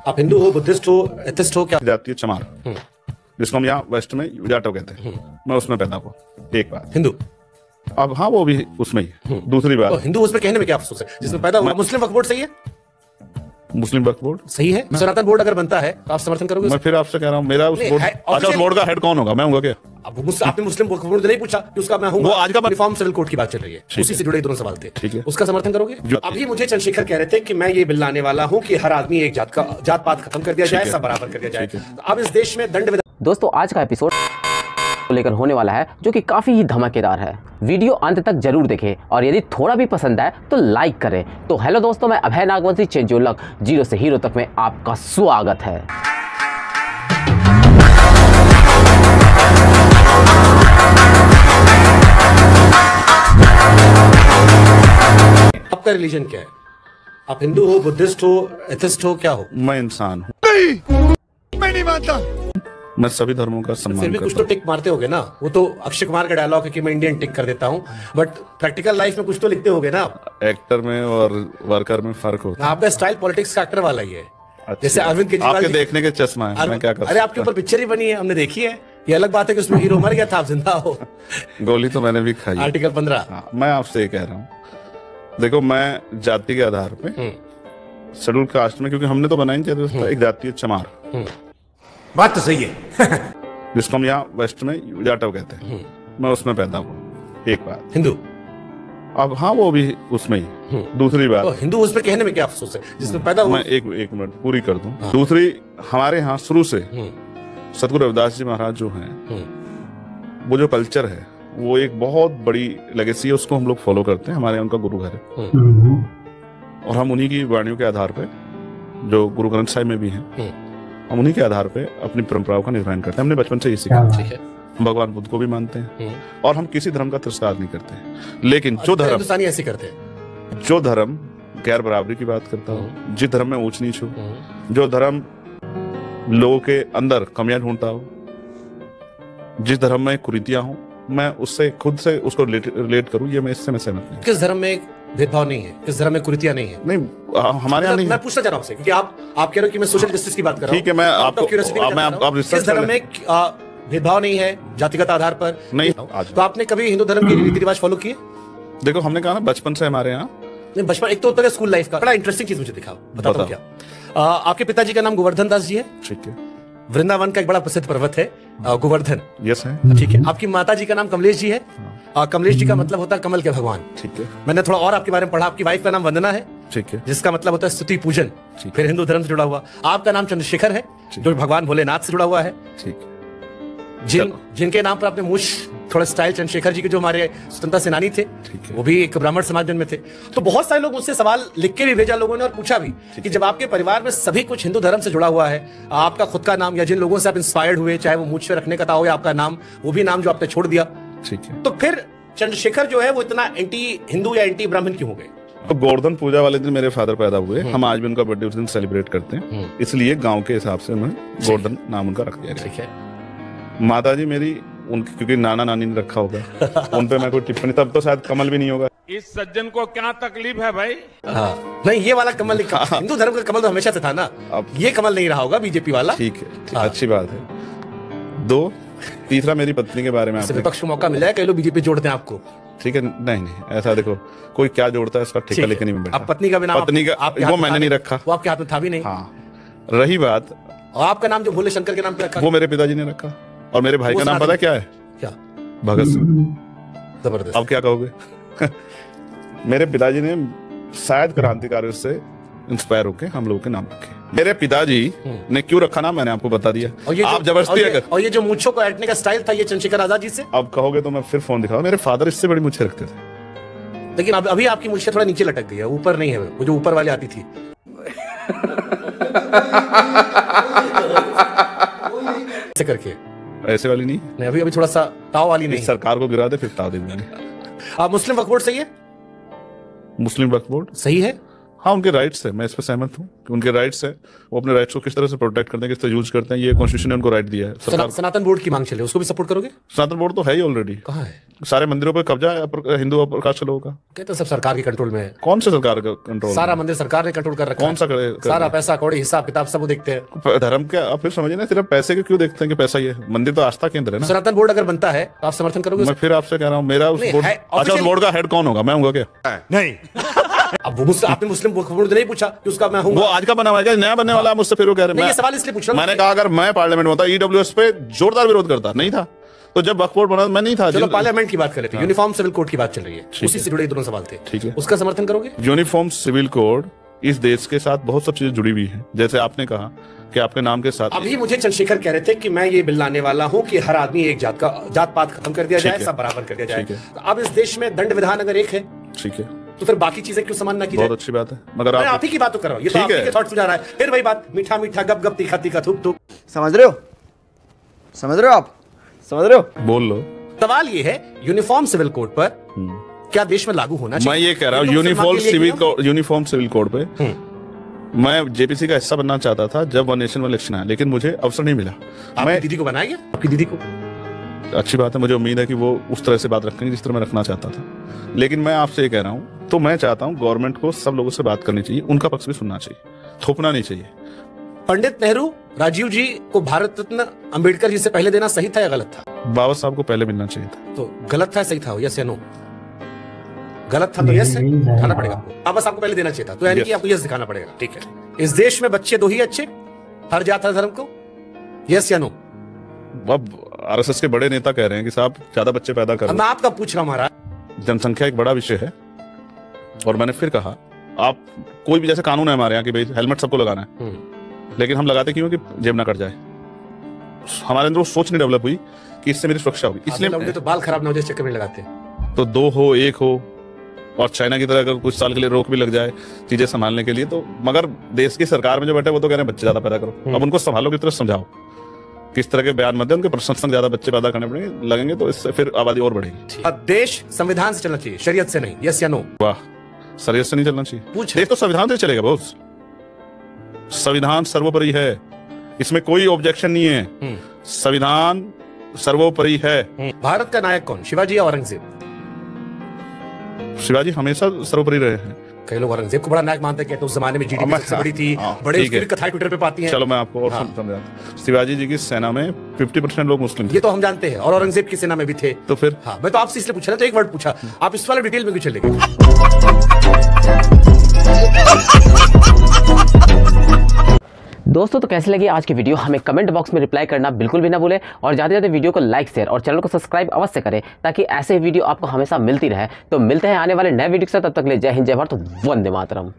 आप हिंदू हो, बुद्धिस्ट हो, एथिस्ट हो, क्या जाती है चमार, जिसको हम यहाँ वेस्ट में जाटो कहते हैं। मैं उसमें पैदा हुआ। एक बात हिंदू। अब हाँ, वो भी उसमें ही। दूसरी बात, हिंदू उसमें कहने में क्या अफसोस है, जिसमें पैदा हुआ। मुस्लिम वक्फ बोर्ड सही है? मुस्लिम वक्फ बोर्ड सही है। सनातन बोर्ड अगर बनता है तो आप समर्थन करोगे? मैं फिर आपसे कह रहा हूँ, मेरा उस बोर्ड, अच्छा उस बोर्ड का हेड कौन होगा? मैं हूँगा क्या? आपने मुस्लिम वक्फ बोर्ड नहीं पूछा कि उसका मैं हूँ। वो आज का रिफॉर्म सिविल कोड की बात चल रही है, उसी से जुड़े दोनों सवाल थे। ठीक है, उसका समर्थन करोगे? अभी मुझे चंद्रशेखर कह रहे थे कि मैं ये बिल लाने वाला हूँ कि हर आदमी एक जात पात खत्म कर दिया जाए, सब बराबर कर दिया जाए। अब इस देश में दंड। दोस्तों, आज का एपिसोड लेकर होने वाला है जो कि काफी ही धमाकेदार है। वीडियो अंत तक जरूर देखें और यदि थोड़ा भी पसंद आए तो लाइक करें। तो हेलो दोस्तों, मैं Abhay Nagvanshi, change your luck, zero से हीरो तक में आपका स्वागत है। आपका रिलीजन क्या है? आप हिंदू हो, बुद्धिस्ट हो, एथिस्ट हो, क्या हो? मैं इंसान हूँ। नहीं, मैं नहीं मानता। मैं सभी धर्मों का सम्मान फिर भी कुछ तो टिक मारते होगे ना। वो तो अक्षय कुमार का डायलॉग है कि मैं इंडियन टिक कर देता हूँ, बट प्रैक्टिकल लाइफ में कुछ तो लिखते होगे ना। एक्टर में और वर्कर में फर्क होता है। आपका स्टाइल पॉलिटिक्स का एक्टर वाला ही है। जैसे अरविंद केजरीवाल आपके देखने के चश्मा है, मैं क्या कर। अरे आपके ऊपर पिक्चर ही बनी है, हमने देखी है। ये अलग बात है कि उसमें हीरो मर गया था, आप जिंदा हो। गोली तो मैंने भी खाई। आर्टिकल 15। हाँ, मैं आपसे ये कह रहा हूँ, देखो मैं जाति के आधार पे शेड्यूल कास्ट में, क्योंकि हमने तो बनाई नहीं एक जाति है चमार। बात तो सही है। जिसको हम यहाँ वेस्ट में जाटो कहते हैं। मैं उसमें पैदा हुआ। एक बात हिंदू। अब हाँ, वो भी उसमें ही। दूसरी बात, हिंदू उसमें कहने में क्या अफसोस है, जिसमें पैदा हुआ। मैं एक मिनट पूरी कर दूं। दूसरी, हमारे यहाँ शुरू से सतगुरु रविदास जी महाराज जो हैं, वो जो कल्चर है वो एक बहुत बड़ी लेगेसी है, उसको हम लोग फॉलो करते हैं। हमारे यहाँ उनका गुरु घर है और हम उन्हीं की वाणियों के आधार पे, जो गुरु ग्रंथ साहिब में भी हैं, हम उन्हीं के आधार पे अपनी परंपराओं का निर्वहन करते हैं। हमने बचपन से ये सीखा। हम भगवान बुद्ध को भी मानते हैं और हम किसी धर्म का तिरस्कार नहीं करते। लेकिन जो धर्म ऐसे करते हैं, जो धर्म गैर बराबरी की बात करता हो, जिस धर्म में ऊंच नीच हो, जो धर्म लोगों के अंदर कमियां ढूंढता हो, जिस धर्म में कुरीतियां हो, मैं उससे खुद से उसको रिलेट करूं, ये मैं इससे मैं सहमत नहीं। किस धर्म में भेदभाव नहीं है, किस धर्म में कुरीतियां नहीं है? नहीं, हमारे यहाँ नहीं। मैं पूछना चाह रहा हूँ आपसे, क्योंकि आप कह रहे हो कि मैं सोशल जस्टिस की बात कर रहा हूँ। ठीक है, मैं आपको किस धर्म में भेदभाव नहीं है जातिगत आधार पर? नहीं। तो आपने कभी हिंदू धर्म के रीति रिवाज फॉलो किए? देखो, हमने कहा ना बचपन से हमारे यहाँ। नहीं, बचपन एक तो होता है स्कूल लाइफ का। बड़ा इंटरेस्टिंग चीज मुझे दिखा, बताता हूँ क्या। आपके पिताजी का नाम गोवर्धन दास जी है। ठीक है। वृंदावन का एक बड़ा प्रसिद्ध पर्वत है गोवर्धन। यस है। ठीक है। आपकी माता जी का नाम कमलेश जी है। कमलेश जी का मतलब होता है कमल के भगवान। ठीक है। मैंने थोड़ा और आपके बारे में पढ़ा। आपकी वाइफ का नाम वंदना है। ठीक है। जिसका मतलब होता है स्तुति पूजन, फिर हिंदू धर्म से जुड़ा हुआ। आपका नाम चंद्रशेखर है, जो भगवान भोलेनाथ से जुड़ा हुआ है। ठीक। जिनके नाम पर आपने मूछ थोड़ा स्टाइल, चंद्रशेखर जी के जो हमारे स्वतंत्रता सेनानी थे, वो भी एक ब्राह्मण समाज में थे। तो बहुत सारे लोग मुझसे सवाल लिख के भी भेजा लोगों ने और पूछा भी कि जब आपके परिवार में सभी कुछ हिंदू धर्म से जुड़ा हुआ है, आपका खुद का नाम या जिन लोगों से आप इंस्पायर्ड हुए, चाहे वो मूछ पे रखने का था हो या आपका नाम, वो भी नाम जो आपने छोड़ दिया, ठीक है, तो फिर चंद्रशेखर जो है वो इतना एंटी हिंदू या एंटी ब्राह्मण क्यों हो गए? तो गोवर्धन पूजा वाले दिन मेरे फादर पैदा हुए। हम आज भी उनका बर्थडे उस दिन सेलिब्रेट करते हैं, इसलिए गांव के हिसाब से मैं गोवर्धन नाम उनका रख दिया। ठीक है। माता जी मेरी, उनकी क्योंकि नाना नानी ने रखा होगा, उन पे मैं कोई टिप्पणी, तब तो शायद कमल भी नहीं होगा। इस सज्जन को क्या तकलीफ है भाई? नहीं, ये वाला कमल नहीं। हिंदू धर्म का कमल तो हमेशा से था ना। अब ये कमल नहीं रहा होगा बीजेपी वाला। ठीक है, अच्छी बात है। दो, तीसरा, मेरी पत्नी के बारे में विपक्ष को मौका मिला है, कई लोग बीजेपी जोड़ते हैं आपको। ठीक है। नहीं, ऐसा देखो, कोई क्या जोड़ता है इसका ठेका लेके नहीं बैठा। पत्नी का भी नाम, पत्नी का वो मैंने नहीं रखा, वो आपके हाथ में था भी नहीं। हाँ। रही बात, और आपका नाम जो भोले शंकर के नाम पे रखा, वो मेरे पिताजी ने रखा। और मेरे भाई का नाम पता क्या है? क्या? भगत सिंह। जबरदस्त। अब क्या कहोगे? मेरे पिताजी ने शायद क्रांतिकारियों से इंस्पायर होकर हम लोगों के नाम रखे। मेरे पिताजी ने क्यों रखा नाम मैंने आपको बता दिया। आप जबरदस्ती अगर, और ये जो मूंछों को ऐंठने का स्टाइल था, ये चंद्रशेखर आजाद जी से। अब कहोगे तो मैं फिर फोन दिखाऊं, मेरे फादर इससे बड़ी मूंछें रखते थे। लेकिन अभी आपकी मूंछें थोड़ा नीचे लटक गई है, ऊपर नहीं है, वो जो ऊपर वाली आती थी। ऐसे करके, ऐसे वाली नहीं, अभी थोड़ा सा ताव वाली नहीं। सरकार को गिरा दे फिर ताव दे देंगे। मुस्लिम वक्फ बोर्ड सही है? मुस्लिम वक्फ बोर्ड सही है। हाँ, उनके राइट्स है, मैं इस पर सहमत हूँ कि उनके राइट्स है। वो अपने राइट्स को किस तरह से प्रोटेक्ट करते हैं, किस तरह यूज करते हैं, ये कॉन्स्टिट्यूशन ने उनको राइट दिया है। सरकार सनातन बोर्ड की मांग चले, उसको भी सपोर्ट करोगे? सनातन बोर्ड तो है ही ऑलरेडी। कहाँ है? सारे मंदिरों पर कब्जा है हिंदू अपर कास्ट के लोगों का। कहते हैं सब सरकार के कंट्रोल में है। कौन से सरकार का कंट्रोल? सारा मंदिर सरकार ने कंट्रोल कर रखा है। कौन सा सारा पैसा कौड़ी हिसाब किताब सब वो देखते हैं। धर्म के आप फिर समझिए ना, सिर्फ पैसे के क्यों देखते हैं कि पैसा ये मंदिर तो आस्था केंद्र है ना। सनातन बोर्ड अगर बनता है तो आप समर्थन करोगे? मैं फिर आपसे कह रहा हूँ, मेरा उस बोर्ड, अच्छा उस बोर्ड का हेड कौन होगा? मैं हूँगा क्या? नहीं। अब वो आपने मुस्लिम बोर्ड नहीं पूछा कि उसका मैं हूँ? वो आज का बना हुआ है क्या? नया बनने वाला है मुझसे? फिर वो कह रहे हैं। ये सवाल इसलिए पूछ रहा हूँ। मैंने कहा अगर मैं पार्लियामेंट में होता, ईडब्ल्यूएस पे जोरदार विरोध करता नहीं था। तो जब वक्फ बोर्ड बना मैं नहीं था। चलो पार्लियामेंट की बात कर लेते हैं। यूनिफॉर्म सिविल कोड की बात चल रही है, उसी से जुड़े दोनों सवाल थे। ठीक है, उसका समर्थन करोगे? यूनिफॉर्म सिविल कोड इस देश के साथ बहुत सब चीजें जुड़ी हुई हैं। जैसे आपने कहा कि आपके नाम के साथ, अभी मुझे चंद्रशेखर कह रहे थे कि मैं ये बिल लाने वाला हूँ कि हर आदमी एक जात का जात पात खत्म कर दिया जाए, सब बराबर कर दिया जाए। तो अब इस देश में दंड विधान अगर एक है, ठीक है, तो फिर बाकी चीजें क्यों समान ना की जाए? बहुत अच्छी बात है, मगर आप ही की बात तो कर रहा हूँ, ये तो आप ही के थॉट्स में जा रहा है। फिर वही बात, मीठा मीठा गप गप तीखा तीखा थूक थूक। समझ रहे हो? समझ रहे हो आप? समझ रहे हो? बोल लो। सवाल ये है, यूनिफॉर्म सिविल कोड पर क्या देश में लागू होना चाहिए? मैं ये कह रहा हूँ यूनिफॉर्म सिविल कोड पे मैं जेपीसी का हिस्सा बनना चाहता था जब वन नेशन वन इलेक्शन आया, लेकिन मुझे अवसर नहीं मिला। मैं दीदी को बनाया गया, आपकी दीदी को। अच्छी बात है, मुझे उम्मीद है कि वो उस तरह से बात रखेंगे जिस तरह मैं रखना चाहता था। लेकिन मैं आपसे ये कह रहा हूँ, तो मैं चाहता हूँ गवर्नमेंट को सब लोगों से बात करनी चाहिए, उनका पक्ष भी सुनना चाहिए, थोपना नहीं चाहिए। पंडित नेहरू राजीव जी को भारत रत्न अंबेडकर जी से पहले देना सही था या गलत था? बाबा साहब को पहले मिलना चाहिए था। तो गलत था सही था? यस या नो? गलत था तो यस दिखाना पड़ेगा आपको। अब बस आपको पहले देना चाहिए था, तो यानी कि आपको यस दिखाना पड़ेगा। ठीक है, इस देश में बच्चे दो ही अच्छे, हर जात हर धर्म को, यस या नो? अब आरएसएस के बड़े नेता कह रहे हैं कि साहब ज्यादा बच्चे पैदा कर। मैं आपका पूछ रहा हूँ महाराज। जनसंख्या एक बड़ा विषय है, और मैंने फिर कहा, आप कोई भी जैसे कानून है हमारे यहाँ कि भाई हेलमेट सबको लगाना है, लेकिन हम लगाते क्यों कि जेब ना कट जाए। हमारे अंदर वो सोच नहीं डेवलप हुई कि इससे मेरी सुरक्षा होगी, इसलिए तो बाल खराब ना हो जाए चक्कर में लगाते हैं। तो दो हो एक हो, और चाइना की तरह अगर कुछ साल के लिए रोक भी लग जाए चीजें संभालने के लिए, तो मगर देश की सरकार में जो बैठे वो तो कह रहे हैं बच्चे ज्यादा पैदा करो। अब उनको संभालो, की तरह समझाओ, किस तरह के बयान मत दें, उनके प्रशंसक ज्यादा बच्चे पैदा करने पड़ेंगे लगेंगे, तो इससे फिर आबादी और बढ़ेगी। अब देश संविधान से चलना चाहिए, शरीयत से नहीं, यस या नो? वाह, शरीयत से नहीं चलना चाहिए। देश तो संविधान से चलेगा बॉस, संविधान सर्वोपरि है, इसमें कोई ऑब्जेक्शन नहीं है, संविधान सर्वोपरि है। भारत का नायक कौन, शिवाजी या औरंगजेब? शिवाजी हमेशा सर्वोपरि रहे हैं। कई लोग औरंगजेब को बड़ा नायक मानते हैं, कहते उस जमाने में जीडीपी सबसे बड़ी थी, बड़े उसकी कथाएं ट्विटर पे पाती हैं। चलो मैं आपको और समझाता हूं। शिवाजी जी की सेना में 50% लोग मुस्लिम थे, ये तो हम जानते हैं, और औरंगजेब की सेना में भी थे। तो फिर हाँ, मैं तो आपसे इसलिए पूछा ना, तो एक वर्ड पूछा, आप इस वाले डिटेल में क्यों चले गए? दोस्तों तो कैसी लगी आज की वीडियो, हमें कमेंट बॉक्स में रिप्लाई करना बिल्कुल भी ना भूलें, और ज़्यादा से ज़्यादा वीडियो को लाइक शेयर और चैनल को सब्सक्राइब अवश्य करें, ताकि ऐसे वीडियो आपको हमेशा मिलती रहे। तो मिलते हैं आने वाले नए वीडियो के साथ, तब तक के लिए जय हिंद जय भारत, वंदे मातरम।